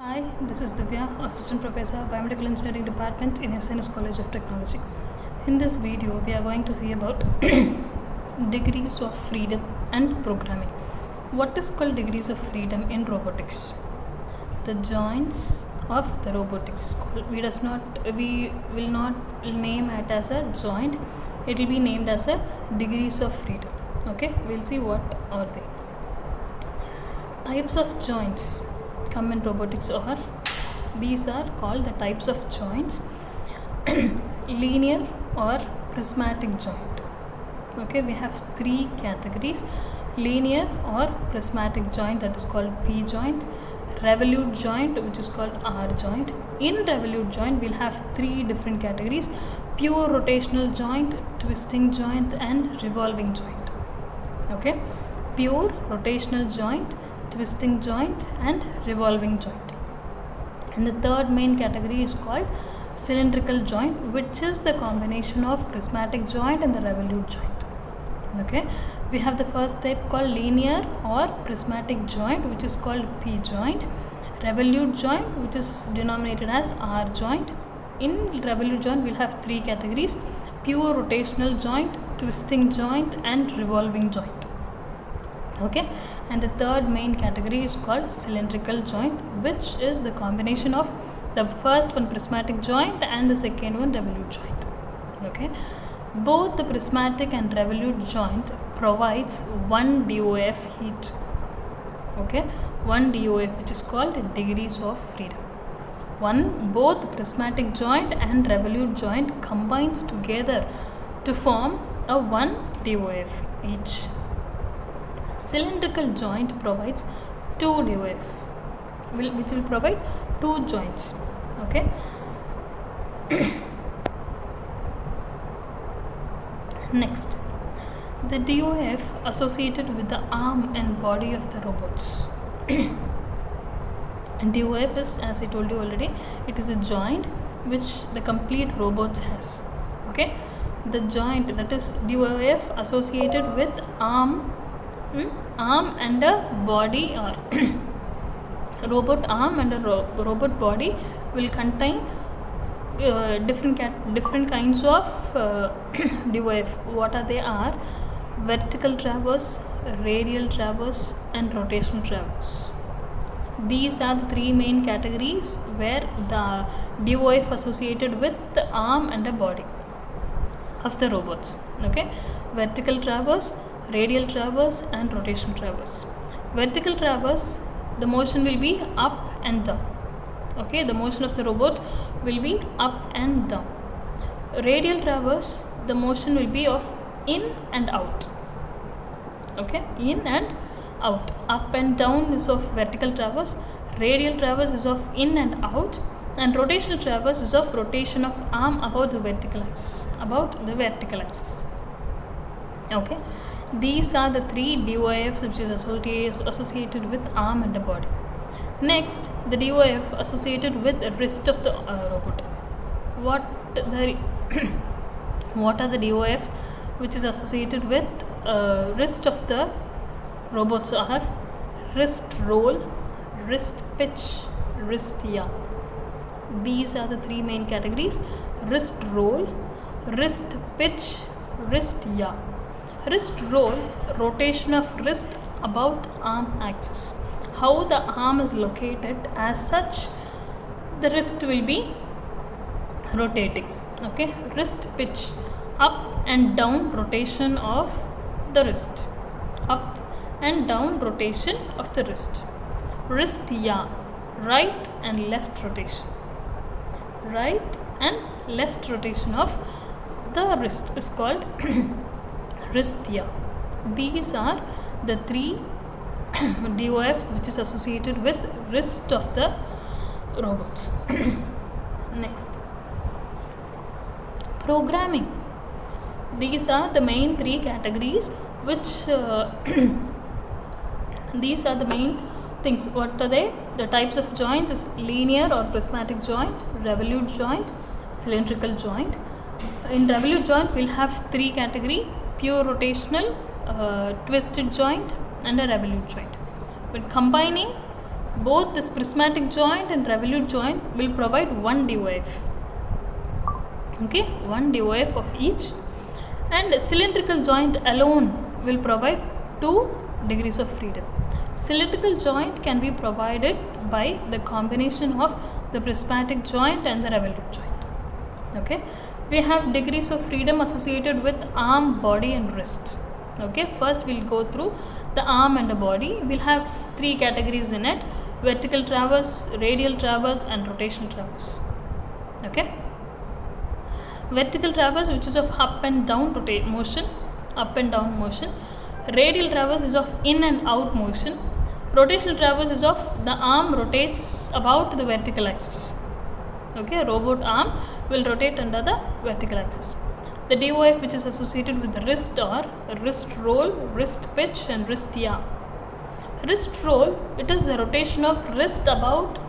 Hi, this is Divya, Assistant Professor, Biomedical Engineering Department in SNS College of Technology. In this video, we are going to see about degrees of freedom and programming. What is called degrees of freedom in robotics? The joints of the robotics is called. We will not name it as a joint. It will be named as a degrees of freedom. Okay, we'll see what are they. Types of joints come in robotics are these are called the types of joints. Linear or prismatic joint. Okay, we have three categories: linear or prismatic joint, that is called P joint; revolute joint, which is called R joint. In revolute joint, we'll have three different categories: pure rotational joint, twisting joint, and revolving joint. Okay, pure rotational joint, twisting joint, and revolving joint. And the third main category is called cylindrical joint, which is the combination of prismatic joint and the revolute joint. Okay, we have the first type called linear or prismatic joint, which is called P joint; revolute joint, which is denominated as R joint. In revolute joint, we'll have three categories: pure rotational joint, twisting joint, and revolving joint. Okay, and the third main category is called cylindrical joint, which is the combination of the first one prismatic joint and the second one revolute joint. Okay, both the prismatic and revolute joint provides one DoF each. Okay, one DoF, which is called degrees of freedom. Both prismatic joint and revolute joint combines together to form a one DoF each. Cylindrical joint provides two DoF, which will provide two joints. Okay. Next, the DoF associated with the arm and body of the robots. And DoF is, as I told you already, it is a joint which the complete robots has. Okay, the joint, that is DoF associated with arm and a body, or robot arm and a robot body, will contain different kinds of DoF. What are they? Are vertical traverse, radial traverse, and rotational traverse. These are the three main categories where the DoF associated with the arm and the body of the robots. Okay, vertical traverse, radial traverse, and rotational traverse. Vertical traverse, the motion will be up and down. Okay, the motion of the robot will be up and down. Radial traverse, the motion will be of in and out. Okay, in and out. Up and down is of vertical traverse, radial traverse is of in and out, and rotational traverse is of rotation of arm about the vertical axis. Okay, these are the three DoFs which is associated with arm and the body. Next, the DoF associated with the wrist of the robot. What are the DoF which is associated with wrist of the robots are wrist roll, wrist pitch, wrist yaw. These are the three main categories: wrist roll, wrist pitch, wrist yaw. Wrist roll, rotation of wrist about arm axis. How the arm is located, as such the wrist will be rotating. Okay, wrist pitch, up and down rotation of the wrist, up and down rotation of the wrist. Wrist yaw, right and left rotation, right and left rotation of the wrist is called wrist yaw. These are the three DoFs which is associated with wrist of the robots. Next, programming. These are the main three categories which these are the main things. What are they? The types of joints is linear or prismatic joint, revolute joint, cylindrical joint. In revolute joint, we'll have three categories: pure rotational, twisted joint, and a revolute joint. But combining both this prismatic joint and revolute joint will provide 1 DOF. Okay, 1 DOF of each, and cylindrical joint alone will provide 2 degrees of freedom. Cylindrical joint can be provided by the combination of the prismatic joint and the revolute joint. Okay, we have degrees of freedom associated with arm, body and wrist. Okay, first we'll go through the arm and the body. We'll have 3 categories in it: vertical traverse, radial traverse and rotational traverse. Okay, vertical traverse, which is of up and down motion, up and down motion. Radial traverse is of in and out motion. Rotational traverse is of the arm rotates about the vertical axis. Okay, a robot arm will rotate under the vertical axis. The DOF, which is associated with the wrist, or wrist roll, wrist pitch and wrist yaw. Wrist roll, it is the rotation of wrist about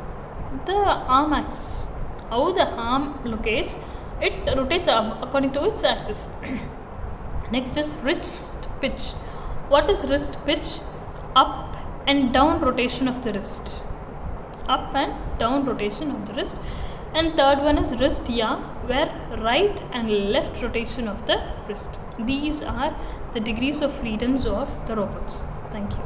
the arm axis. How the arm locates, it rotates according to its axis. Next is wrist pitch. What is wrist pitch? Up and down rotation of the wrist. Up and down rotation of the wrist. And third one is wrist yaw, where right and left rotation of the wrist. These are the degrees of freedoms of the robots. Thank you.